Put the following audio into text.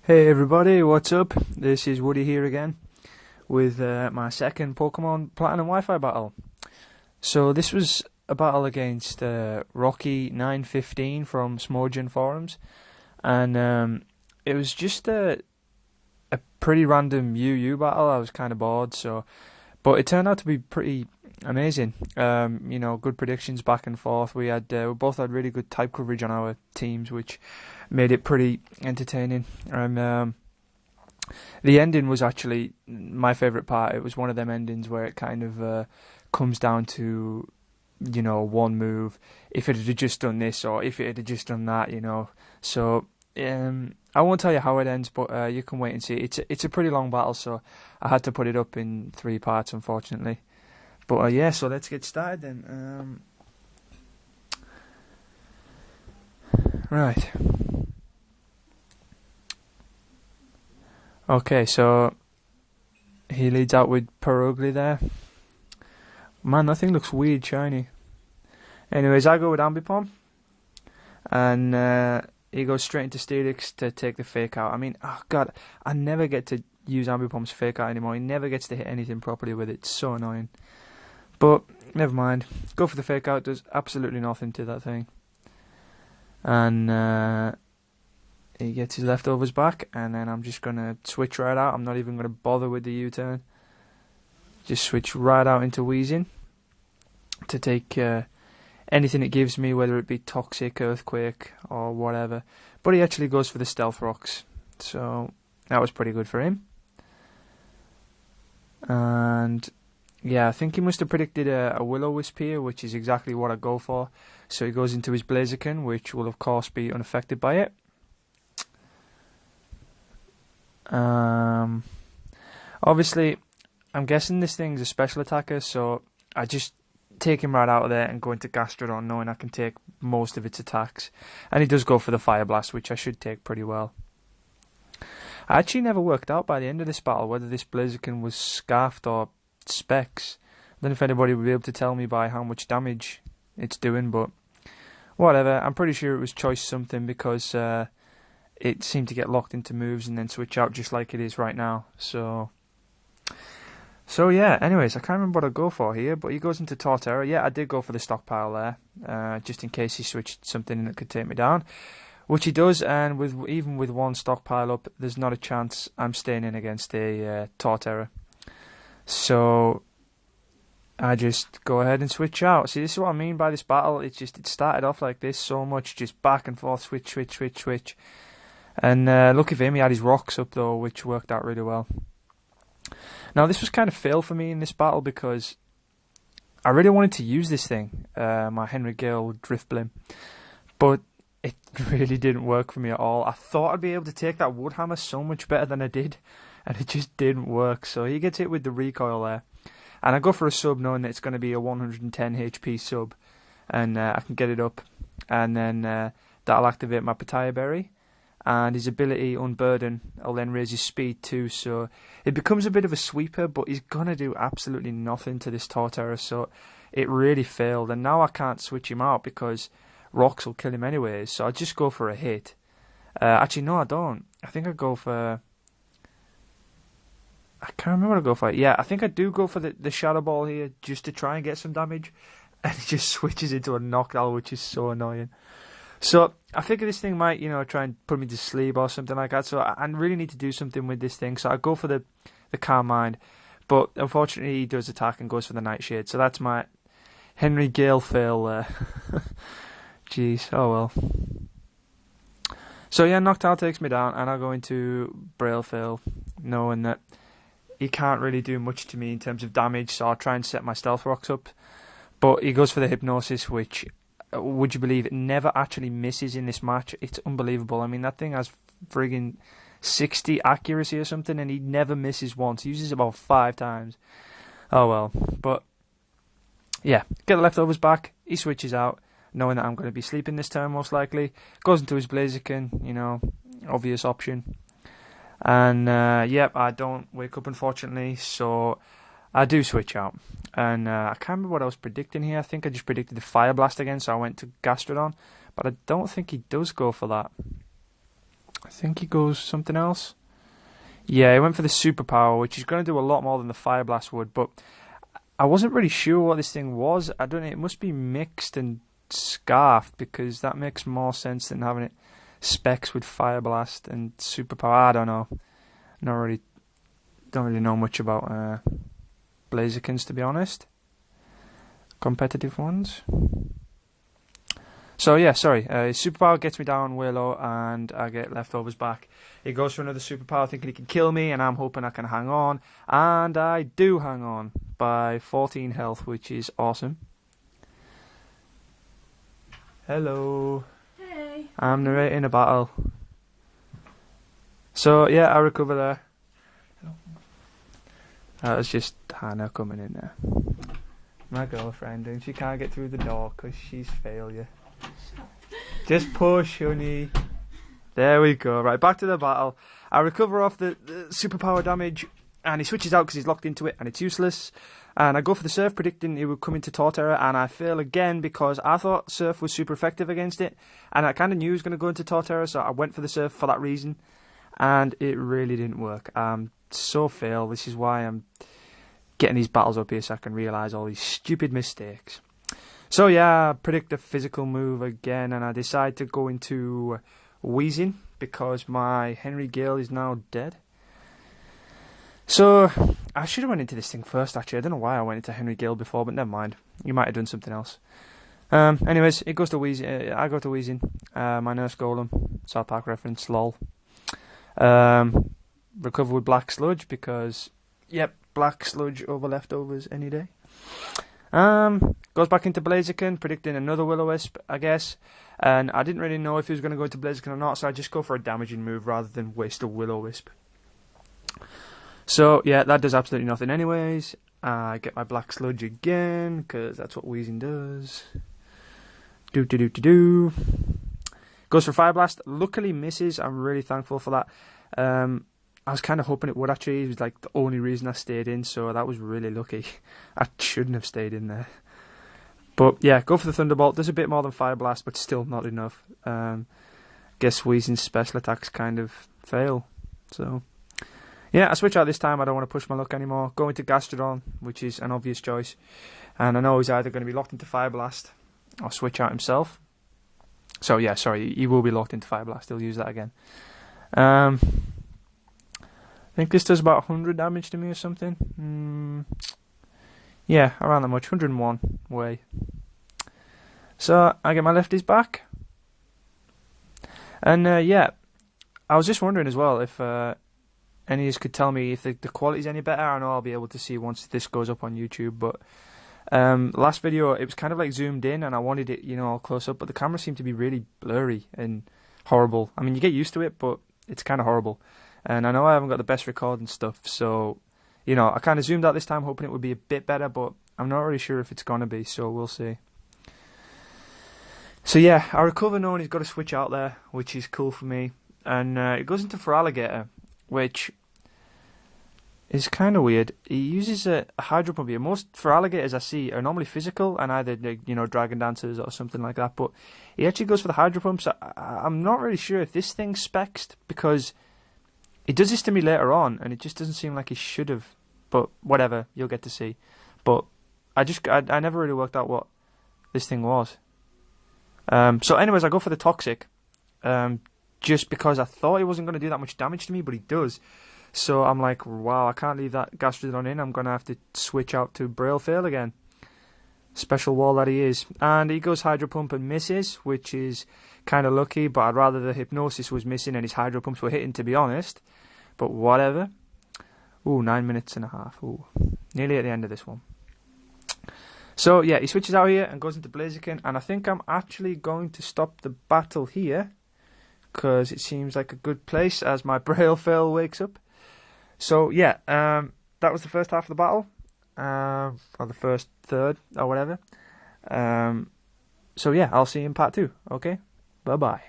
Hey everybody, what's up? This is Woody here again with my second Pokemon Platinum Wifi Battle. So this was a battle against Rocky915 from Smogon forums, and it was just a pretty random UU battle. I was kind of bored, but it turned out to be pretty amazing. Good predictions back and forth. We both had really good type coverage on our teams, which made it pretty entertaining. And the ending was actually my favourite part. It was one of them endings where it kind of comes down to, one move. If it had just done this, or if it had just done that, So I won't tell you how it ends, but you can wait and see. It's a pretty long battle, so I had to put it up in 3 parts, unfortunately. But so let's get started then. Right. Okay, so he leads out with Perugly there. Man, that thing looks weird shiny. Anyways, I go with Ambipom, and he goes straight into Steelix to take the fake out. I mean, oh god, I never get to use Ambipom's fake out anymore. He never gets to hit anything properly with it. It's so annoying. But never mind. Go for the fake out. Does absolutely nothing to that thing. And he gets his leftovers back, and then I'm just going to switch right out. I'm not even going to bother with the U-turn. Just switch right out into Weezing to take anything it gives me, whether it be Toxic, Earthquake, or whatever. But he actually goes for the Stealth Rocks, so that was pretty good for him. And yeah, I think he must have predicted a Will-O-Wisp here, which is exactly what I go for. So he goes into his Blaziken, which will of course be unaffected by it. Obviously, I'm guessing this thing's a special attacker, so I just take him right out of there and go into Gastrodon, knowing I can take most of its attacks. And he does go for the Fire Blast, which I should take pretty well. I actually never worked out by the end of this battle whether this Blaziken was Scarfed or Specs. I don't know if anybody would be able to tell me by how much damage it's doing, but whatever. I'm pretty sure it was choice something, because it seemed to get locked into moves and then switch out just like it is right now. So yeah, anyways, I can't remember what I go for here, but he goes into Torterra. Yeah, I did go for the stockpile there, just in case he switched something that could take me down, which he does, and even with one stockpile up, there's not a chance I'm staying in against a Torterra. So I just go ahead and switch out. See, this is what I mean by this battle. It started off like this, so much just back and forth, switch. And lucky for him, he had his rocks up though, which worked out really well. Now, this was kind of fail for me in this battle, because I really wanted to use this thing, my Henry Gale Drift Blim, but it really didn't work for me at all. I thought I'd be able to take that Wood Hammer so much better than I did, and it just didn't work. So he gets hit with the recoil there, and I go for a sub knowing that it's going to be a 110 HP sub, and I can get it up, and then that'll activate my Pataya Berry. And his ability, Unburden, will then raise his speed too, so it becomes a bit of a sweeper, but he's going to do absolutely nothing to this Torterra, so it really failed. And now I can't switch him out because Rocks will kill him anyways, so I just go for a hit. Actually, no, I don't. I think I go for... I can't remember what I go for. Yeah, I think I do go for the Shadow Ball here, just to try and get some damage, and he just switches into a Noctowl, which is so annoying. So I figure this thing might, try and put me to sleep or something like that. So I really need to do something with this thing. So I go for the Calm Mind. But unfortunately, he does attack and goes for the Nightshade. So that's my Henry Gale fail there. Jeez, oh well. So yeah, Noctowl takes me down, and I go into Braille fail, knowing that he can't really do much to me in terms of damage. So I'll try and set my Stealth Rocks up. But he goes for the Hypnosis, which... would you believe it never actually misses in this match? It's unbelievable. I mean, that thing has friggin' 60 accuracy or something, and he never misses once. He uses it about 5 times. Oh well. But yeah, get the leftovers back. He switches out, knowing that I'm going to be sleeping this turn most likely. Goes into his Blaziken, obvious option. And yep, I don't wake up unfortunately, so I do switch out. And I can't remember what I was predicting here. I think I just predicted the Fire Blast again, so I went to Gastrodon. But I don't think he does go for that. think he goes something else. Yeah, he went for the superpower, which is going to do a lot more than the Fire Blast would, but I wasn't really sure what this thing was. I don't know, it must be mixed and scarfed, because that makes more sense than having it specs with Fire Blast and superpower. I don't know. Don't really know much about Blazerkins, to be honest. Competitive ones. So yeah, sorry. His superpower gets me down way low, and I get leftovers back. He goes for another superpower, thinking he can kill me, and I'm hoping I can hang on, and I do hang on by 14 health, which is awesome. Hello. Hey. I'm narrating a battle. So yeah, I recover there. That was just Hannah coming in there. My girlfriend, and she can't get through the door because she's failure. Just push, honey. There we go. Right, back to the battle. I recover off the superpower damage, and he switches out because he's locked into it, and it's useless. And I go for the Surf, predicting he would come into Torterra, and I fail again because I thought Surf was super effective against it, and I kind of knew he was going to go into Torterra, so I went for the Surf for that reason, and it really didn't work. So fail. This is why I'm getting these battles up here, so I can realise all these stupid mistakes. So yeah, I predict a physical move again, and I decide to go into Wheezing because my Henry Gale is now dead. So I should have went into this thing first, actually. I don't know why I went into Henry Gale before, but never mind. You might have done something else. Anyways, it goes to Wheezing. I go to Wheezing. My Nurse Golem, South Park reference, lol. Recover with Black Sludge because, yep, Black Sludge over leftovers any day. Goes back into Blaziken, predicting another Will-O-Wisp, I guess. And I didn't really know if he was going to go into Blaziken or not, so I just go for a damaging move rather than waste a Will-O-Wisp. So, yeah, that does absolutely nothing anyways. I get my Black Sludge again, because that's what Wheezing does. Do. Goes for Fire Blast. Luckily misses. I'm really thankful for that. I was kind of hoping it would, actually. It was like the only reason I stayed in, so that was really lucky. I shouldn't have stayed in there. But yeah, go for the Thunderbolt. Does a bit more than Fire Blast, but still not enough. Guess Wheezing's special attacks kind of fail. So yeah, I switch out this time. I don't want to push my luck anymore. Go into Gastrodon, which is an obvious choice. And I know he's either going to be locked into Fire Blast or switch out himself. So yeah, sorry, he will be locked into Fire Blast. He'll use that again. I think this does about 100 damage to me or something. Yeah, around that much. 101 way. So I get my lefties back. And yeah, I was just wondering as well if any of you could tell me if the quality's any better. I know I'll be able to see once this goes up on YouTube, but last video it was kind of like zoomed in and I wanted it, you know, all close up, but the camera seemed to be really blurry and horrible. I mean, you get used to it, but it's kind of horrible. And I know I haven't got the best record and stuff, so, you know, I kind of zoomed out this time hoping it would be a bit better, but I'm not really sure if it's going to be, so we'll see. So yeah, I recover knowing he's got a switch out there, which is cool for me. And it goes into Feraligatr, which is kind of weird. He uses a Hydro Pump here. Most Feraligatrs I see are normally physical and either, you know, Dragon Dancers or something like that, but he actually goes for the Hydro Pump, so I'm not really sure if this thing's spec'd, because he does this to me later on, and it just doesn't seem like he should have. But whatever, you'll get to see. But I never really worked out what this thing was. So anyways, I go for the Toxic, just because I thought he wasn't going to do that much damage to me, but he does. So I'm like, wow, I can't leave that Gastrodon in. I'm going to have to switch out to Braillefail again. Special wall that he is. And he goes Hydro Pump and misses, which is kind of lucky, but I'd rather the Hypnosis was missing and his Hydro Pumps were hitting, to be honest. But whatever. Ooh, 9 minutes and a half. Ooh, nearly at the end of this one. So yeah, he switches out here and goes into Blaziken, and I think I'm actually going to stop the battle here, because it seems like a good place as my Braillefail wakes up. So yeah, that was the first half of the battle. Or the first third, or whatever. So yeah, I'll see you in part 2. Okay? Bye-bye.